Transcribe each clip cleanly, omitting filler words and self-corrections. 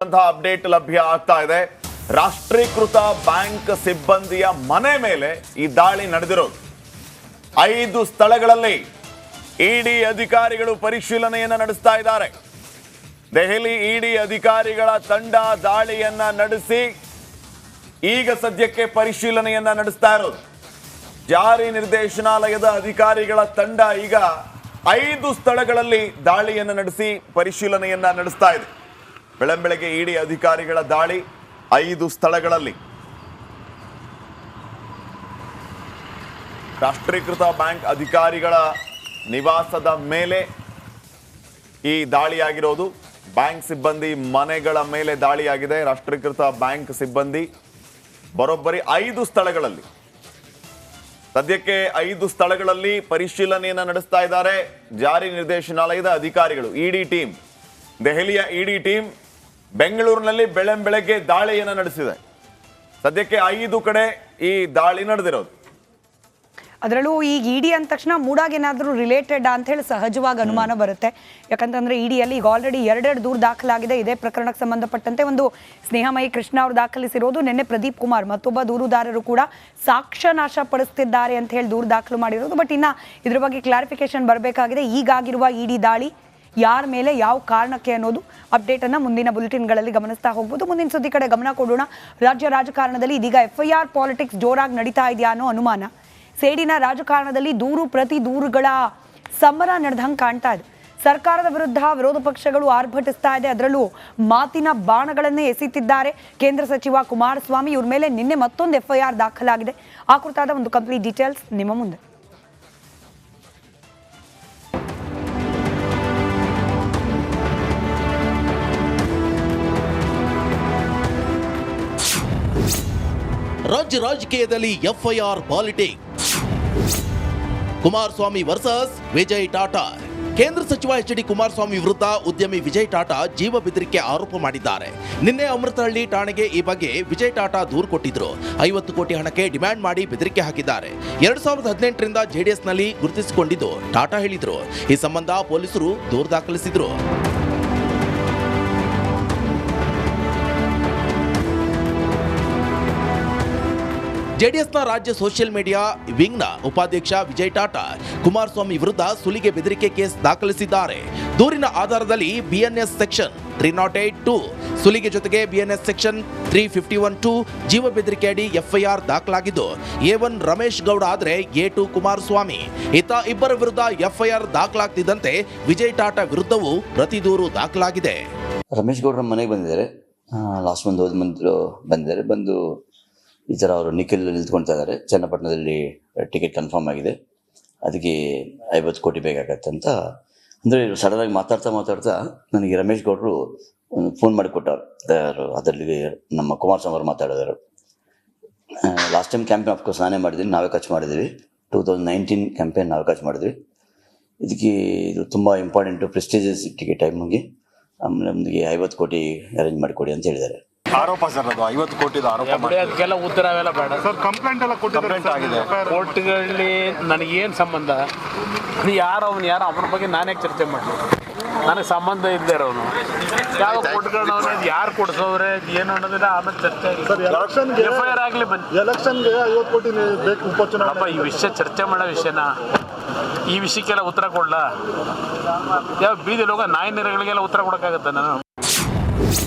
Update ಲಭ್ಯ ಆಗ್ತಾ ಇದೆ. ರಾಷ್ಟ್ರೀಕೃತ ಬ್ಯಾಂಕ್ ಸಿಬ್ಬಂದಿಯ ಮನೆ ಮೇಲೆ ಈ ದಾಳಿ ನಡೆದಿರೋದು. 5 ಸ್ಥಳಗಳಲ್ಲಿ ಇಡಿ ಅಧಿಕಾರಿಗಳು ಪರಿಶೀಲನೆಯನ್ನ ನಡೆಸ್ತಾ ಇದ್ದಾರೆ. ದೆಹಲಿ ಇಡಿ ಅಧಿಕಾರಿಗಳ ತಂಡ ದಾಳಿಯನ್ನ ನಡೆಸಿ ಈಗ ಸದ್ಯಕ್ಕೆ ಪರಿಶೀಲನೆಯನ್ನ ನಡೆಸ್ತಾ ಇರೋದು. ಜಾರಿ ನಿರ್ದೇಶನಾಲಯದ ಅಧಿಕಾರಿಗಳ ತಂಡ ಈಗ 5 ಸ್ಥಳಗಳಲ್ಲಿ ದಾಳಿಯನ್ನ ನಡೆಸಿ ಪರಿಶೀಲನೆಯನ್ನ ನಡೆಸ್ತಾ ಇದೆ. ಬೆಳಂಬೆಳಗ್ಗೆ ಇಡಿ ಅಧಿಕಾರಿಗಳ ದಾಳಿ 5 ಸ್ಥಳಗಳಲ್ಲಿ. ರಾಷ್ಟ್ರೀಕೃತ ಬ್ಯಾಂಕ್ ಅಧಿಕಾರಿಗಳ ನಿವಾಸದ ಮೇಲೆ ಈ ದಾಳಿಯಾಗಿರೋದು. ಬ್ಯಾಂಕ್ ಸಿಬ್ಬಂದಿ ಮನೆಗಳ ಮೇಲೆ ದಾಳಿಯಾಗಿದೆ. ರಾಷ್ಟ್ರೀಕೃತ ಬ್ಯಾಂಕ್ ಸಿಬ್ಬಂದಿ ಬರೋಬ್ಬರಿ 5 ಸ್ಥಳಗಳಲ್ಲಿ, ಸದ್ಯಕ್ಕೆ 5 ಸ್ಥಳಗಳಲ್ಲಿ ಪರಿಶೀಲನೆಯನ್ನು ನಡೆಸ್ತಾ ಇದ್ದಾರೆ ಜಾರಿ ನಿರ್ದೇಶನಾಲಯದ ಅಧಿಕಾರಿಗಳು. ಇಡಿ ಟೀಮ್, ದೆಹಲಿಯ ಇಡಿ ಟೀಮ್ ಬೆಂಗಳೂರಿನಲ್ಲಿ ಬೆಳಂಬೆಳಗ್ಗೆ ದಾಳಿಯನ್ನು ನಡೆಸಿದೆ. ಸದ್ಯಕ್ಕೆ 5 ಕಡೆ ಈ ದಾಳಿ ನಡೆದಿರೋದು. ಅದರಲ್ಲೂ ಈಗ ಇಡಿ ಅಂದ ತಕ್ಷಣ ಮೂಡಾಗಿ ಏನಾದರೂ ರಿಲೇಟೆಡ್ ಅಂತ ಹೇಳಿ ಸಹಜವಾಗಿ ಅನುಮಾನ ಬರುತ್ತೆ. ಯಾಕಂತಂದ್ರೆ ಇಡಿಯಲ್ಲಿ ಈಗ ಆಲ್ರೆಡಿ 2 ದೂರು ದಾಖಲಾಗಿದೆ. ಇದೇ ಪ್ರಕರಣಕ್ಕೆ ಸಂಬಂಧಪಟ್ಟಂತೆ ಒಂದು ಸ್ನೇಹಮಯಿ ಕೃಷ್ಣ ಅವರು ದಾಖಲಿಸಿರೋದು. ನಿನ್ನೆ ಪ್ರದೀಪ್ ಕುಮಾರ್ ಮತ್ತೊಬ್ಬ ದೂರುದಾರರು ಕೂಡ ಸಾಕ್ಷ್ಯ ನಾಶ ಪಡಿಸ್ತಿದ್ದಾರೆ ಅಂತ ಹೇಳಿ ದೂರು ದಾಖಲು ಮಾಡಿರೋದು. ಬಟ್ ಇನ್ನ ಇದ್ರ ಬಗ್ಗೆ ಕ್ಲಾರಿಫಿಕೇಶನ್ ಬರಬೇಕಾಗಿದೆ. ಈಗಾಗಿರುವ ಇಡಿ ದಾಳಿ ಯಾರ ಮೇಲೆ, ಯಾವ ಕಾರಣಕ್ಕೆ ಅನ್ನೋದು ಅಪ್ಡೇಟ್ ಅನ್ನ ಮುಂದಿನ ಬುಲೆಟಿನ್ಗಳಲ್ಲಿ ಗಮನಿಸ್ತಾ ಹೋಗ್ಬೋದು. ಮುಂದಿನ ಸುದ್ದಿ ಕಡೆ ಗಮನ ಕೊಡೋಣ. ರಾಜ್ಯ ರಾಜಕಾರಣದಲ್ಲಿ ಇದೀಗ FIR ಪಾಲಿಟಿಕ್ಸ್ ಜೋರಾಗಿ ನಡೀತಾ ಇದೆಯಾ ಅನ್ನೋ ಅನುಮಾನ. ಸೇಡಿನ ರಾಜಕಾರಣದಲ್ಲಿ ದೂರು ಪ್ರತಿ ದೂರುಗಳ ಸಮರ ನಡೆದಂಗೆ ಕಾಣ್ತಾ ಇದೆ. ಸರ್ಕಾರದ ವಿರುದ್ಧ ವಿರೋಧ ಪಕ್ಷಗಳು ಆರ್ಭಟಿಸ್ತಾ ಇದೆ. ಅದರಲ್ಲೂ ಮಾತಿನ ಬಾಣಗಳನ್ನೇ ಎಸೆಯುತ್ತಿದ್ದಾರೆ. ಕೇಂದ್ರ ಸಚಿವ ಕುಮಾರಸ್ವಾಮಿ ಇವ್ರ ಮೇಲೆ ನಿನ್ನೆ ಮತ್ತೊಂದು FIR ದಾಖಲಾಗಿದೆ. ಆ ಕುರಿತಾದ ಒಂದು ಕಂಪ್ಲೀಟ್ ಡೀಟೇಲ್ಸ್ ನಿಮ್ಮ ಮುಂದೆ. ರಾಜ್ಯ ರಾಜಕೀಯದಲ್ಲಿ FIR politics. Kumaraswamy versus Vijay Tata. ಕೇಂದ್ರ ಸಚಿವ HD ಕುಮಾರಸ್ವಾಮಿ ವಿರುದ್ಧ ಉದ್ಯಮಿ ವಿಜಯ್ ಟಾಟಾ ಜೀವ ಬೆದರಿಕೆ ಆರೋಪ ಮಾಡಿದ್ದಾರೆ. ನಿನ್ನೆ ಅಮೃತಹಳ್ಳಿ ಠಾಣೆಗೆ ಈ ಬಗ್ಗೆ ವಿಜಯ್ ಟಾಟಾ ದೂರು ಕೊಟ್ಟಿದ್ರು. 50 ಕೋಟಿ ಹಣಕ್ಕೆ ಡಿಮ್ಯಾಂಡ್ ಮಾಡಿ ಬೆದರಿಕೆ ಹಾಕಿದ್ದಾರೆ. 2018ರಿಂದ JDSನಲ್ಲಿ ಗುರುತಿಸಿಕೊಂಡಿದ್ದು ಟಾಟಾ ಹೇಳಿದ್ರು. ಈ ಸಂಬಂಧ ಪೊಲೀಸರು ದೂರು ದಾಖಲಿಸಿದ್ರು. JDSನ ರಾಜ್ಯ ಸೋಷಿಯಲ್ ಮೀಡಿಯಾ ವಿಂಗ್ನ ಉಪಾಧ್ಯಕ್ಷ ವಿಜಯ್ ಟಾಟಾ ಕುಮಾರಸ್ವಾಮಿ ವಿರುದ್ಧ ಸುಲಿಗೆ ಬೆದರಿಕೆ ಕೇಸ್ ದಾಖಲಿಸಿದ್ದಾರೆ. ದೂರಿನ ಆಧಾರದಲ್ಲಿ BNS ಸೆಕ್ಷನ್ 308(2), ಸುಲಿಗೆ ಜೊತೆಗೆ BNS ಸೆಕ್ಷನ್ 351(2) ಜೀವ ಬೆದರಿಕೆ ಅಡಿ FIR ದಾಖಲಾಗಿದ್ದು, A1 ರಮೇಶ್ ಗೌಡ ಆದ್ರೆ A2 ಕುಮಾರಸ್ವಾಮಿ. ಇತ್ತ ಇಬ್ಬರ ವಿರುದ್ಧ FIR ದಾಖಲಾಗ್ತಿದ್ದಂತೆ ವಿಜಯ್ ಟಾಟಾ ವಿರುದ್ಧವೂ ಪ್ರತಿ ದೂರು ದಾಖಲಾಗಿದೆ. ರಮೇಶ್ ಗೌಡ್ರ ಮನೆಗೆ ಬಂದಿದ್ದಾರೆ. ಲಾಸ್ಟ್ ಮಂತ್ ಬಂದಿದ್ದಾರೆ. ಬಂದು ಈ ಥರ ಅವರು ನಿಖಿಲ್ ನಿಂತ್ಕೊಳ್ತಾ ಇದ್ದಾರೆ. ಚನ್ನಪಟ್ಟಣದಲ್ಲಿ ಟಿಕೆಟ್ ಕನ್ಫರ್ಮ್ ಆಗಿದೆ, ಅದಕ್ಕೆ 50 ಕೋಟಿ ಬೇಕಾಗತ್ತೆ ಅಂತ ಅಂದರೆ ಸಡನ್ ಆಗಿ ಮಾತಾಡ್ತಾ ನನಗೆ ರಮೇಶ್ ಗೌಡರು ಫೋನ್ ಮಾಡಿ ಕೊಟ್ಟರು. ಅದರಲ್ಲಿ ನಮ್ಮ ಕುಮಾರಸ್ವಾಮಿ ಅವರು ಮಾತಾಡಿದರು. ಲಾಸ್ಟ್ ಟೈಮ್ ಕ್ಯಾಂಪೇನ್ ಅಫ್ಕೋರ್ಸ್ ನಾನೇ ಮಾಡಿದ್ದೀನಿ, ನಾವೇ ಖರ್ಚು ಮಾಡಿದ್ದೀವಿ. 2019 ಕ್ಯಾಂಪೇನ್ ನಾವೇ ಖರ್ಚು ಮಾಡಿದ್ವಿ. ಇದಕ್ಕೆ ಇದು ತುಂಬ ಇಂಪಾರ್ಟೆಂಟು, ಪ್ರೆಸ್ಟೀಜಿಯಸ್ ಟಿಕೆಟ್ ಟೈಮ್ಗೆ. ಆಮೇಲೆ ನಮಗೆ 50 ಕೋಟಿ ಅರೇಂಜ್ ಮಾಡಿಕೊಡಿ ಅಂತ ಹೇಳಿದ್ದಾರೆ. ಆರೋಪ ಸರ್, ಅದು 50 ಕೋಟಿ ಆರೋಪ. ಅದಕ್ಕೆಲ್ಲ ಉತ್ತರವೆಲ್ಲ ಬೇಡ ಸರ್. ಕಂಪ್ಲೇಂಟ್ ಎಲ್ಲ ಆಗಿದೆ ಕೋರ್ಟ್ಗಳಲ್ಲಿ ನನಗೇನು ಸಂಬಂಧ? ಯಾರು ಅವ್ರ ಬಗ್ಗೆ ನಾನೇ ಚರ್ಚೆ ಮಾಡಿ, ನನಗೆ ಸಂಬಂಧ ಇಲ್ಲದೆ ಇರೋನು ಯಾವ ಕೋರ್ಟ್ಗಳನ್ನ ಯಾರು ಕೊಡಿಸೋದ್ರೆ ಏನು ಅನ್ನೋದಿಲ್ಲ. ಆಮೇಲೆ ಚರ್ಚೆ FIR ಆಗಲಿ ಬನ್ನಿ. ಎಲೆಕ್ಷನ್ಗೆ 50 ಕೋಟಿ ಬೇಕು ಉಪಚುನಾವಣೆ. ಈ ವಿಷಯ ಚರ್ಚೆ ಮಾಡೋ ವಿಷಯನ, ಈ ವಿಷಯಕ್ಕೆಲ್ಲ ಉತ್ತರ ಕೊಡ್ಲಾ? ಯಾವ ಬೀದಿಲಿ ಹೋಗೋ ನಾಯಿ ನೆರೆಗಳಿಗೆಲ್ಲ ಉತ್ತರ ಕೊಡೋಕ್ಕಾಗತ್ತೆ ನಾನು?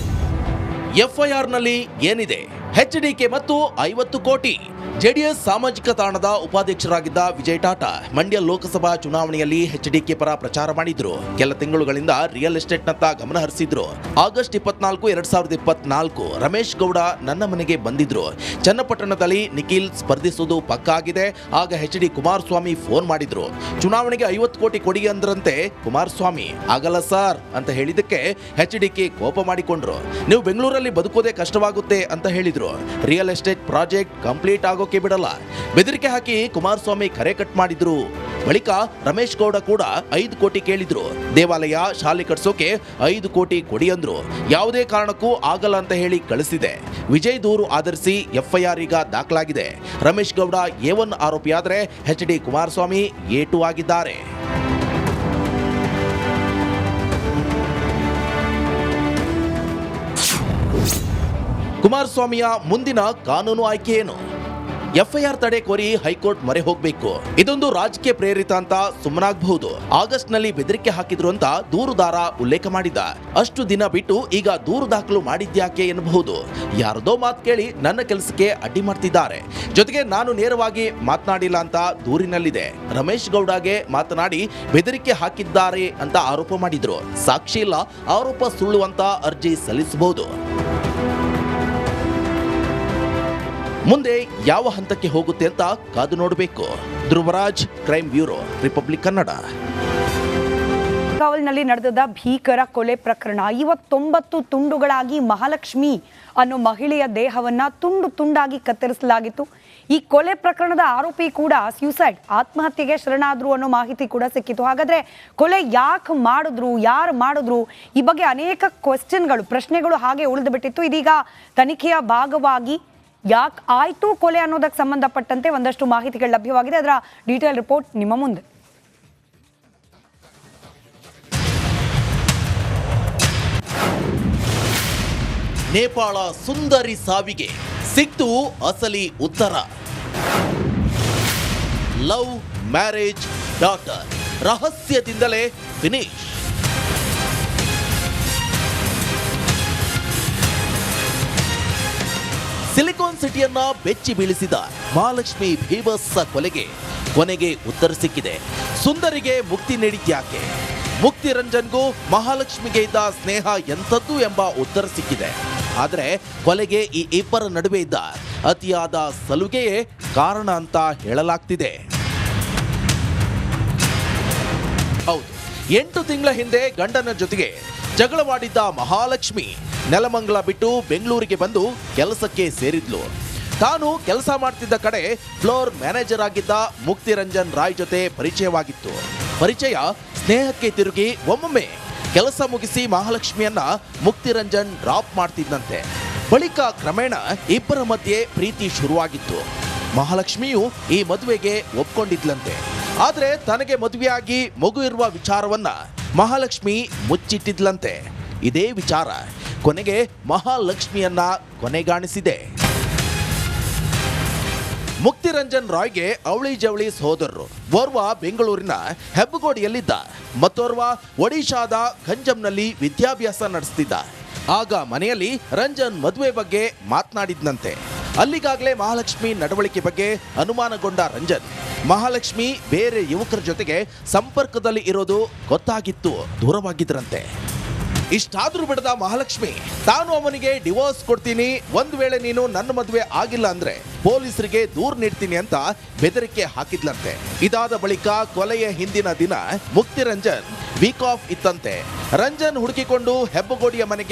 FIRನಲ್ಲಿ ಏನಿದೆ? HDK ಮತ್ತು 50 ಕೋಟಿ. JDS ಸಾಮಾಜಿಕ ತಾಣದ ಉಪಾಧ್ಯಕ್ಷರಾಗಿದ್ದ ವಿಜಯ್ ಟಾಟಾ ಮಂಡ್ಯ ಲೋಕಸಭಾ ಚುನಾವಣೆಯಲ್ಲಿ HDK ಪರ ಪ್ರಚಾರ ಮಾಡಿದ್ರು. ಕೆಲ ತಿಂಗಳುಗಳಿಂದ ರಿಯಲ್ ಎಸ್ಟೇಟ್ನತ್ತ ಗಮನ ಹರಿಸಿದ್ರು. ಆಗಸ್ಟ್ 24, 2024 ರಮೇಶ್ ಗೌಡ ನನ್ನ ಮನೆಗೆ ಬಂದಿದ್ರು. ಚನ್ನಪಟ್ಟಣದಲ್ಲಿ ನಿಖಿಲ್ ಸ್ಪರ್ಧಿಸುವುದು ಪಕ್ಕಾ ಆಗಿದೆ. ಆಗ HD ಕುಮಾರಸ್ವಾಮಿ ಫೋನ್ ಮಾಡಿದ್ರು. ಚುನಾವಣೆಗೆ 50 ಕೋಟಿ ಕೊಡಿ ಅಂದ್ರಂತೆ ಕುಮಾರಸ್ವಾಮಿ. ಆಗಲ್ಲ ಸರ್ ಅಂತ ಹೇಳಿದಕ್ಕೆ HDK ಕೋಪ ಮಾಡಿಕೊಂಡ್ರು. ನೀವು ಬೆಂಗಳೂರಲ್ಲಿ ಬದುಕೋದೇ ಕಷ್ಟವಾಗುತ್ತೆ ಅಂತ ಹೇಳಿದ್ರು. ರಿಯಲ್ ಎಸ್ಟೇಟ್ ಪ್ರಾಜೆಕ್ಟ್ ಕಂಪ್ಲೀಟ್ ಆಗೋಕೆ ಬಿಡಲ್ಲ. ಬೆದರಿಕೆ ಹಾಕಿ ಕುಮಾರಸ್ವಾಮಿ ಕರೆ ಕಟ್ ಮಾಡಿದ್ರು. ಬಳಿಕ ರಮೇಶ್ ಗೌಡ ಕೂಡ 5 ಕೋಟಿ ಕೇಳಿದ್ರು. ದೇವಾಲಯ, ಶಾಲೆ ಕಟ್ಸೋಕೆ 5 ಕೋಟಿ ಕೊಡಿ ಅಂದ್ರು. ಯಾವುದೇ ಕಾರಣಕ್ಕೂ ಆಗಲ್ಲ ಅಂತ ಹೇಳಿ ಕಳಿಸಿದೆ. ವಿಜಯ್ ದೂರು ಆಧರಿಸಿ FIR ಈಗ ದಾಖಲಾಗಿದೆ. Ramesh Gowda A1 ಆರೋಪಿಯಾದರೆ HD Kumaraswamy A2 ಆಗಿದ್ದಾರೆ. ಕುಮಾರಸ್ವಾಮಿಯ ಮುಂದಿನ ಕಾನೂನು ಆಯ್ಕೆ ಏನು? ಎಫ್ಐಆರ್ ತಡೆ ಕೋರಿ ಹೈಕೋರ್ಟ್ ಮೊರೆ ಹೋಗಬೇಕು. ಇದೊಂದು ರಾಜಕೀಯ ಪ್ರೇರಿತ ಅಂತ ಸುಮ್ಮನಾಗಬಹುದು. ಆಗಸ್ಟ್ನಲ್ಲಿ ಬೆದರಿಕೆ ಹಾಕಿದ್ರು ಅಂತ ದೂರುದಾರ ಉಲ್ಲೇಖ ಮಾಡಿದ್ದ. ಅಷ್ಟು ದಿನ ಬಿಟ್ಟು ಈಗ ದೂರು ದಾಖಲು ಮಾಡಿದ್ಯಾಕೆ ಎನ್ನಬಹುದು. ಯಾರದೋ ಮಾತು ಕೇಳಿ ನನ್ನ ಕೆಲಸಕ್ಕೆ ಅಡ್ಡಿ ಮಾಡ್ತಿದ್ದಾರೆ. ಜೊತೆಗೆ ನಾನು ನೇರವಾಗಿ ಮಾತನಾಡಿಲ್ಲ ಅಂತ ದೂರಿನಲ್ಲಿದೆ. ರಮೇಶ್ ಗೌಡಗೆ ಮಾತನಾಡಿ ಬೆದರಿಕೆ ಹಾಕಿದ್ದಾರೆ ಅಂತ ಆರೋಪ ಮಾಡಿದ್ರು. ಸಾಕ್ಷಿ ಇಲ್ಲ, ಆರೋಪ ಸುಳ್ಳು ಅಂತ ಅರ್ಜಿ ಸಲ್ಲಿಸಬಹುದು. ಮುಂದೆ ಯಾವ ಹಂತಕ್ಕೆ ಹೋಗುತ್ತೆ ಅಂತ ಕಾದು ನೋಡಬೇಕು. Dhruvaraj, crime bureau, republic Kannada. ಕಾವಲ್ನಲ್ಲಿ ನಡೆದ ಭೀಕರ ಕೊಲೆ ಪ್ರಕರಣ. 59 ತುಂಡುಗಳಾಗಿ ಮಹಾಲಕ್ಷ್ಮಿ ಅನ್ನೋ ಮಹಿಳೆಯ ದೇಹವನ್ನ ತುಂಡು ತುಂಡಾಗಿ ಕತ್ತರಿಸಲಾಗಿತ್ತು. ಈ ಕೊಲೆ ಪ್ರಕರಣದ ಆರೋಪಿ ಕೂಡ ಸ್ಯೂಸೈಡ್, ಆತ್ಮಹತ್ಯೆಗೆ ಶರಣಾದ್ರು ಅನ್ನೋ ಮಾಹಿತಿ ಕೂಡ ಸಿಕ್ಕಿತು. ಹಾಗಾದ್ರೆ ಕೊಲೆ ಯಾಕೆ ಮಾಡಿದ್ರು, ಯಾರು ಮಾಡಿದ್ರು, ಈ ಬಗ್ಗೆ ಅನೇಕ ಪ್ರಶ್ನೆಗಳು ಹಾಗೆ ಉಳಿದು ಬಿಟ್ಟಿತ್ತು. ಇದೀಗ ತನಿಖೆಯ ಭಾಗವಾಗಿ ಯಾಕೆ ಆಯ್ತು ಕೊಲೆ ಅನ್ನೋದಕ್ಕೆ ಸಂಬಂಧಪಟ್ಟಂತೆ ಒಂದಷ್ಟು ಮಾಹಿತಿಗಳು ಲಭ್ಯವಾಗಿದೆ. ಅದರ ಡೀಟೇಲ್ ರಿಪೋರ್ಟ್ ನಿಮ್ಮ ಮುಂದೆ. ನೇಪಾಳ ಸುಂದರಿ ಸಾವಿಗೆ ಸಿಕ್ತು ಅಸಲಿ ಉತ್ತರ. ಲವ್ ಮ್ಯಾರೇಜ್ ಡಾಟರ್, ರಹಸ್ಯದಿಂದಲೇ ಫಿನಿಶ್. ಸಿಲಿಕಾನ್ ಸಿಟಿಯನ್ನ ಬೆಚ್ಚಿ ಬೀಳಿಸಿದ ಮಹಾಲಕ್ಷ್ಮಿ ಭೀಭತ್ಸ ಕೊಲೆಗೆ ಕೊನೆಗೆ ಉತ್ತರ ಸಿಕ್ಕಿದೆ. ಸುಂದರಿಗೆ ಮುಕ್ತಿ ನೀಡಿದ್ಯಾಕೆ? ಮುಕ್ತಿ ರಂಜನ್ಗೂ ಮಹಾಲಕ್ಷ್ಮಿಗೆ ಇದ್ದ ಸ್ನೇಹ ಎಂಥದ್ದು ಎಂಬ ಉತ್ತರ ಸಿಕ್ಕಿದೆ. ಆದರೆ ಕೊಲೆಗೆ ಈ ಇಬ್ಬರ ನಡುವೆ ಇದ್ದ ಅತಿಯಾದ ಸಲುಗೆಯೇ ಕಾರಣ ಅಂತ ಹೇಳಲಾಗ್ತಿದೆ. ಹೌದು, 8 ತಿಂಗಳ ಹಿಂದೆ ಗಂಡನ ಜೊತೆಗೆ ಜಗಳವಾಡಿದ್ದ ಮಹಾಲಕ್ಷ್ಮಿ ನೆಲಮಂಗಲ ಬಿಟ್ಟು ಬೆಂಗಳೂರಿಗೆ ಬಂದು ಕೆಲಸಕ್ಕೆ ಸೇರಿದ್ಲು. ತಾನು ಕೆಲಸ ಮಾಡ್ತಿದ್ದ ಕಡೆ ಫ್ಲೋರ್ ಮ್ಯಾನೇಜರ್ ಆಗಿದ್ದ ಮುಕ್ತಿರಂಜನ್ ರಾಯ್ ಜೊತೆ ಪರಿಚಯವಾಗಿತ್ತು. ಪರಿಚಯ ಸ್ನೇಹಕ್ಕೆ ತಿರುಗಿ ಒಮ್ಮೊಮ್ಮೆ ಕೆಲಸ ಮುಗಿಸಿ ಮಹಾಲಕ್ಷ್ಮಿಯನ್ನ ಮುಕ್ತಿರಂಜನ್ ಡ್ರಾಪ್ ಮಾಡ್ತಿದ್ದಂತೆ. ಬಳಿಕ ಕ್ರಮೇಣ ಇಬ್ಬರ ಮಧ್ಯೆ ಪ್ರೀತಿ ಶುರುವಾಗಿತ್ತು. ಮಹಾಲಕ್ಷ್ಮಿಯು ಈ ಮದುವೆಗೆ ಒಪ್ಕೊಂಡಿದ್ಲಂತೆ. ಆದ್ರೆ ತನಗೆ ಮದುವೆಯಾಗಿ ಮಗು ಇರುವ ವಿಚಾರವನ್ನ ಮಹಾಲಕ್ಷ್ಮಿ ಮುಚ್ಚಿಟ್ಟಿದ್ಲಂತೆ. ಇದೇ ವಿಚಾರ ಕೊನೆಗೆ ಮಹಾಲಕ್ಷ್ಮಿಯನ್ನ ಕೊನೆಗಾಣಿಸಿದೆ. ಮುಕ್ತಿರಂಜನ್ ರಾಯ್ಗೆ ಅವಳಿ ಜವಳಿ ಸಹೋದರರು. ಓರ್ವ ಬೆಂಗಳೂರಿನ ಹೆಬ್ಬಗೋಡಿಯಲ್ಲಿದ್ದ, ಮತ್ತೋರ್ವ ಒಡಿಶಾದ ಗಂಜಂನಲ್ಲಿ ವಿದ್ಯಾಭ್ಯಾಸ ನಡೆಸ್ತಿದ್ದ. ಆಗ ಮನೆಯಲ್ಲಿ ರಂಜನ್ ಮದುವೆ ಬಗ್ಗೆ ಮಾತನಾಡಿದ್ನಂತೆ. ಅಲ್ಲಿಗಾಗಲೇ ಮಹಾಲಕ್ಷ್ಮಿ ನಡವಳಿಕೆ ಬಗ್ಗೆ ಅನುಮಾನಗೊಂಡ ರಂಜನ್ ಮಹಾಲಕ್ಷ್ಮಿ ಬೇರೆ ಯುವಕರ ಜೊತೆಗೆ ಸಂಪರ್ಕದಲ್ಲಿ ಇರೋದು ಗೊತ್ತಾಗಿತ್ತು, ದೂರವಾಗಿದ್ರಂತೆ. ಇಷ್ಟಾದ್ರೂ ಬಿಡದ ಮಹಾಲಕ್ಷ್ಮಿ ತಾನು ಅವನಿಗೆ ಡಿವೋರ್ಸ್ ಕೊಡ್ತೀನಿ, ಒಂದು ವೇಳೆ ನೀನು ನನ್ನ ಮದುವೆ ಆಗಿಲ್ಲ ಅಂದ್ರೆ ಪೊಲೀಸರಿಗೆ ದೂರು ನೀಡ್ತೀನಿ ಅಂತ ಬೆದರಿಕೆ ಹಾಕಿದ್ಲಂತೆ. ಇದಾದ ಬಳಿಕ ಕೊಲೆಯ ಹಿಂದಿನ ದಿನ ಮುಕ್ತಿರಂಜನ್ ವೀಕ್ ಆಫ್ ಇತ್ತಂತೆ. ರಂಜನ್ ಹುಡುಕಿಕೊಂಡು ಹೆಬ್ಬಗೋಡಿಯ ಮನೆಗೆ